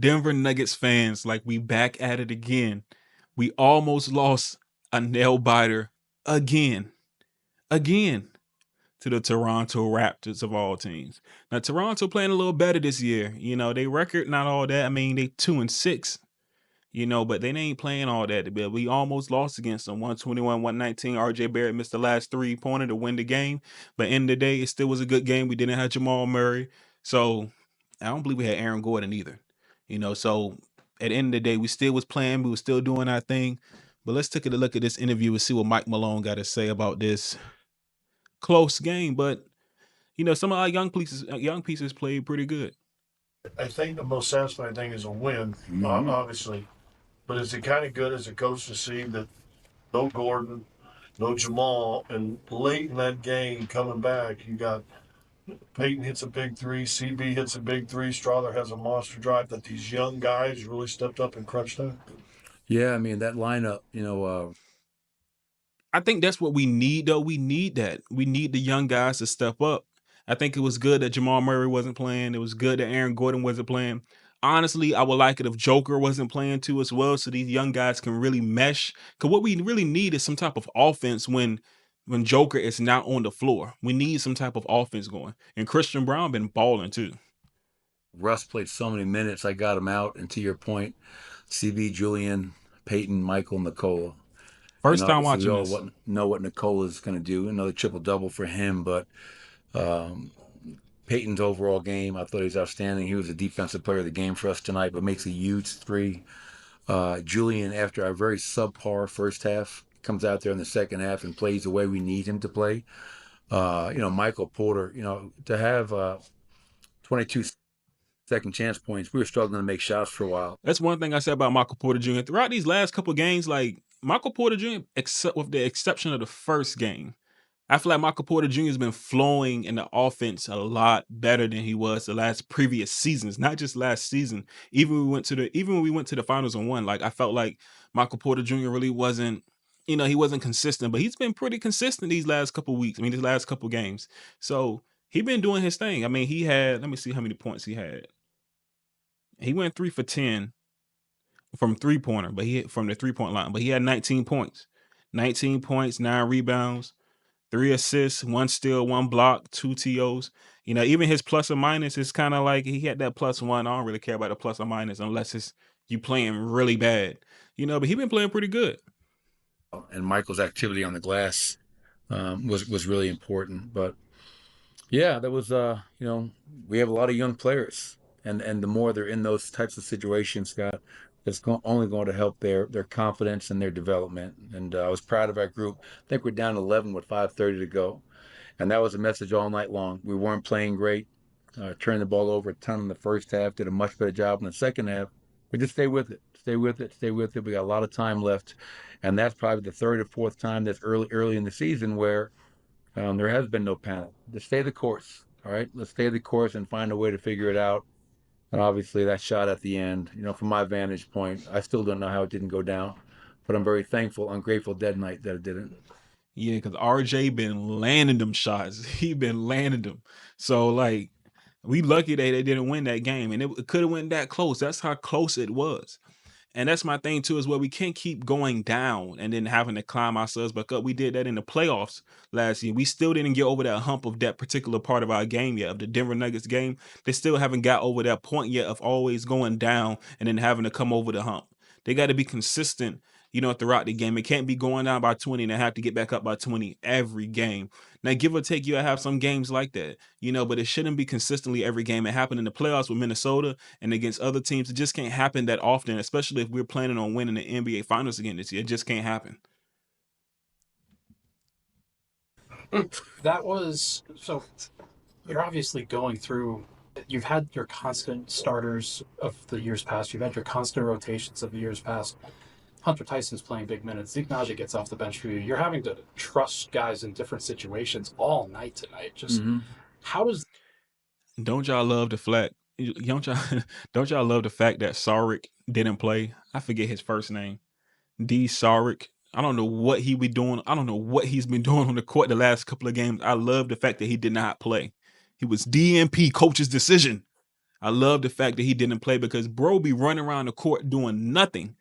Denver Nuggets fans, like we back at it again. We almost lost a nail biter again to the Toronto Raptors of all teams. Now Toronto playing a little better this year. You know, they record not all that. I mean, they 2-6. You know, but they ain't playing all that. But we almost lost against them. 121-119. RJ Barrett missed the last 3-pointer to win the game. But end of the day, it still was a good game. We didn't have Jamal Murray. So I don't believe we had Aaron Gordon either. You know, so at the end of the day, we still was playing. We were still doing our thing. But let's take a look at this interview and see what Mike Malone got to say about this close game. But, you know, some of our young pieces played pretty good. I think the most satisfying thing is a win, obviously. But is it kind of good as a coach to see that no Gordon, no Jamal, and late in that game coming back, you got Peyton hits a big three, CB hits a big three, Strother has a monster drive, that these young guys really stepped up and crunched that? Yeah, I mean, that lineup, I think that's what we need, though. We need that. We need the young guys to step up. I think it was good that Jamal Murray wasn't playing. It was good that Aaron Gordon wasn't playing. Honestly, I would like it if Joker wasn't playing too as well, so these young guys can really mesh. Because what we really need is some type of offense when Joker is not on the floor. We need some type of offense going. And Christian Brown been balling too. Russ played so many minutes. I got him out. And to your point, CB, Julian, Peyton, Michael, Nikola. First time watching we this. all know what Nikola is going to do. Another triple-double for him. But Peyton's overall game, I thought he was outstanding. He was a defensive player of the game for us tonight, but makes a huge three. Julian, after a very subpar first half, comes out there in the second half and plays the way we need him to play. Michael Porter, to have 22 second chance points, we were struggling to make shots for a while. That's one thing I said about Michael Porter Jr. Throughout these last couple of games, like Michael Porter Jr., except with the exception of the first game, I feel like Michael Porter Jr. has been flowing in the offense a lot better than he was the previous seasons, not just last season. Even when we went to the finals and won, like I felt like Michael Porter Jr. really wasn't, he wasn't consistent, but he's been pretty consistent these last couple weeks. These last couple games. So he been doing his thing. I mean, he had, let me see how many points he had. He went 3 for 10 from three-pointer, but he hit from the 3-point line, but he had 19 points. 19 points, 9 rebounds. 3 assists, 1 steal, 1 block, 2 TOs. Even his plus or minus is kind of like he had that +1. I don't really care about the plus or minus unless you playing really bad. But he been playing pretty good. And Michael's activity on the glass was really important. But yeah, that was we have a lot of young players, and the more they're in those types of situations, Scott, it's only going to help their confidence and their development. And I was proud of our group. I think we're down 11 with 5:30 to go. And that was a message all night long. We weren't playing great. Turned the ball over a ton in the first half. Did a much better job in the second half. But just stay with it. Stay with it. Stay with it. We got a lot of time left. And that's probably the third or fourth time that's early in the season where there has been no panic. Just stay the course. All right? Let's stay the course and find a way to figure it out. And obviously that shot at the end, from my vantage point, I still don't know how it didn't go down. But I'm very thankful, ungrateful dead night that it didn't. Yeah, because RJ been landing them shots. He been landing them. So, we lucky they didn't win that game. And it could have went that close. That's how close it was. And that's my thing, too, is we can't keep going down and then having to climb ourselves back up. We did that in the playoffs last year. We still didn't get over that hump of that particular part of our game yet, of the Denver Nuggets game. They still haven't got over that point yet of always going down and then having to come over the hump. They got to be consistent, throughout the game. It can't be going down by 20 and have to get back up by 20 every game. Now, give or take, you'll have some games like that, but it shouldn't be consistently every game. It happened in the playoffs with Minnesota and against other teams. It just can't happen that often, especially if we're planning on winning the NBA Finals again this year. It just can't happen. So you're obviously going through, you've had your constant starters of the years past. You've had your constant rotations of the years past. Hunter Tyson's playing big minutes. Zeke Naji gets off the bench for you. You're having to trust guys in different situations all night tonight. Just how does? Don't y'all love the fact? Don't y'all love the fact that Saric didn't play? I forget his first name. D. Saric. I don't know what he be doing. I don't know what he's been doing on the court the last couple of games. I love the fact that he did not play. He was DNP, coach's decision. I love the fact that he didn't play because bro be running around the court doing nothing.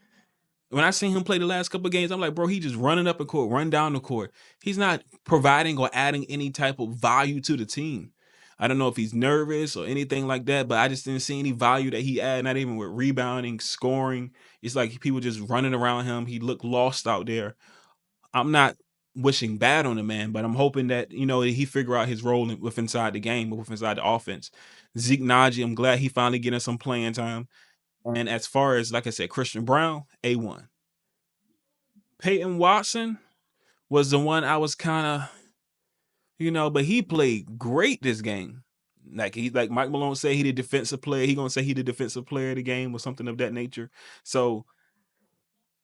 When I seen him play the last couple of games, I'm like, bro, he just running up the court, run down the court. He's not providing or adding any type of value to the team. I don't know if he's nervous or anything like that, but I just didn't see any value that he added, not even with rebounding, scoring. It's like people just running around him. He looked lost out there. I'm not wishing bad on the man, but I'm hoping that, he figure out his role with inside the game, with inside the offense. Zeke Naji, I'm glad he finally getting some playing time. And as far as, like I said, Christian Brown, A1. Peyton Watson was the one I was kind of, but he played great this game. Like Mike Malone said, he the defensive player. He gonna say he the defensive player of the game or something of that nature. So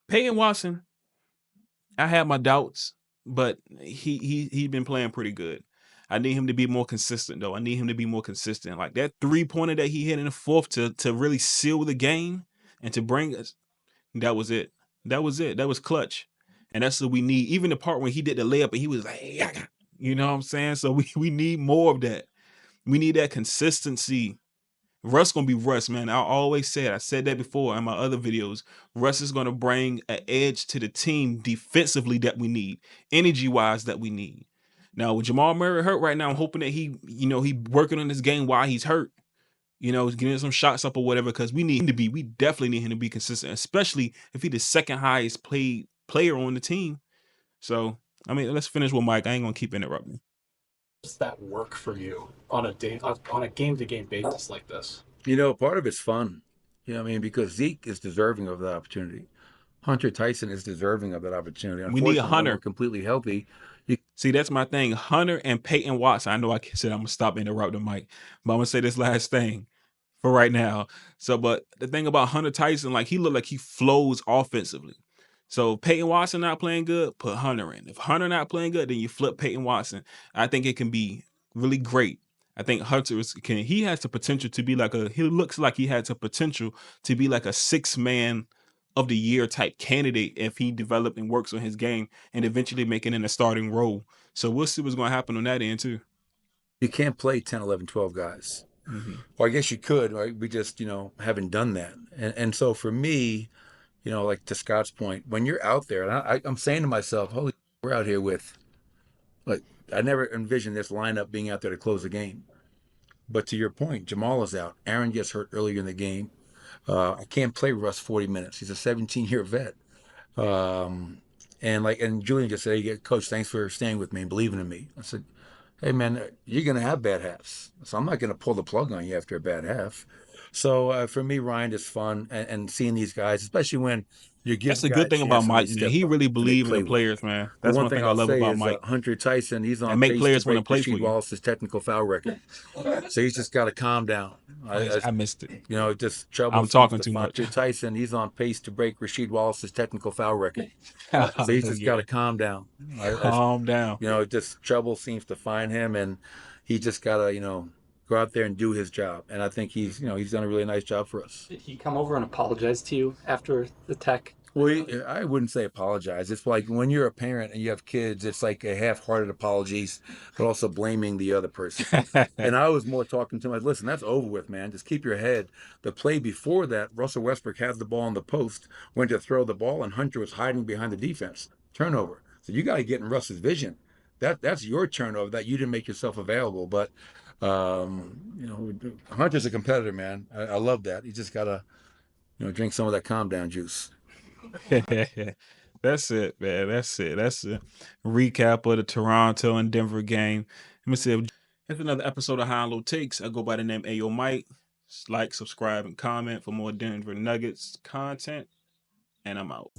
Peyton Watson, I had my doubts, but he been playing pretty good. I need him to be more consistent though. I need him to be more consistent. Like that 3-pointer that he hit in the fourth to really seal the game and to bring us. That was it. That was clutch. And that's what we need. Even the part when he did the layup and he was like, hey, I got, you know what I'm saying? So we need more of that. We need that consistency. Russ gonna be Russ, man. I said that before in my other videos. Russ is gonna bring an edge to the team defensively that we need, energy-wise that we need. Now with Jamal Murray hurt right now, I'm hoping that he working on this game while he's hurt. Getting some shots up or whatever, because we definitely need him to be consistent, especially if he's the second highest paid player on the team. So, I mean, let's finish with Mike. I ain't gonna keep interrupting. Does that work for you on a game-to-game basis like this? Part of it's fun. Because Zeke is deserving of that opportunity. Hunter Tyson is deserving of that opportunity. We need Hunter completely healthy. See, that's my thing. Hunter and Peyton Watson. I know I said I'm gonna stop interrupting Mike, but I'm gonna say this last thing for right now. So, but the thing about Hunter Tyson, like he looked like he flows offensively. So if Peyton Watson not playing good, put Hunter in. If Hunter not playing good, then you flip Peyton Watson. I think it can be really great. I think Hunter he has the potential to be he looks like he has the potential to be like a 6-man of the year type candidate if he develops and works on his game and eventually making in a starting role. So we'll see what's going to happen on that end too. You can't play 10, 11, 12 guys. Mm-hmm. Well, I guess you could, right? We just, haven't done that. And so for me, like to Scott's point, when you're out there, and I'm saying to myself, holy, we're out here with, like, I never envisioned this lineup being out there to close the game. But to your point, Jamal is out. Aaron gets hurt earlier in the game. I can't play Russ 40 minutes. He's a 17-year vet. And Julian just said, hey, Coach, thanks for staying with me and believing in me. I said, hey, man, you're going to have bad halves. So I'm not going to pull the plug on you after a bad half. So for me, Ryan, it's fun and seeing these guys, especially when you give. That's a good thing about Mike, man. He really believes in the players, man. That's one thing I love about Mike. Hunter Tyson, he's on pace players to break Rasheed Wallace's technical foul record. So he's just got to calm down. I missed it. Just trouble. I'm talking too much. Hunter Tyson, he's on pace to break Rasheed Wallace's technical foul record. So he's just got to calm down. Calm down. Just trouble seems to find him, and he just got to, go out there and do his job. And I think he's done a really nice job for us. Did he come over and apologize to you after the tech? Well, I wouldn't say apologize. It's like when you're a parent and you have kids, it's like a half-hearted apologies, but also blaming the other person. And I was more talking to him like, listen, that's over with, man. Just keep your head. The play before that, Russell Westbrook had the ball on the post, went to throw the ball, and Hunter was hiding behind the defense. Turnover. So you got to get in Russ's vision. That's your turnover that you didn't make yourself available. But Hunter's a competitor, man. I love that. You just gotta, drink some of that calm down juice. That's it, man. That's it. That's a recap of the Toronto and Denver game. Let me see. It's another episode of High and Low Takes. I go by the name Ayo Mike. Like, subscribe, and comment for more Denver Nuggets content. And I'm out.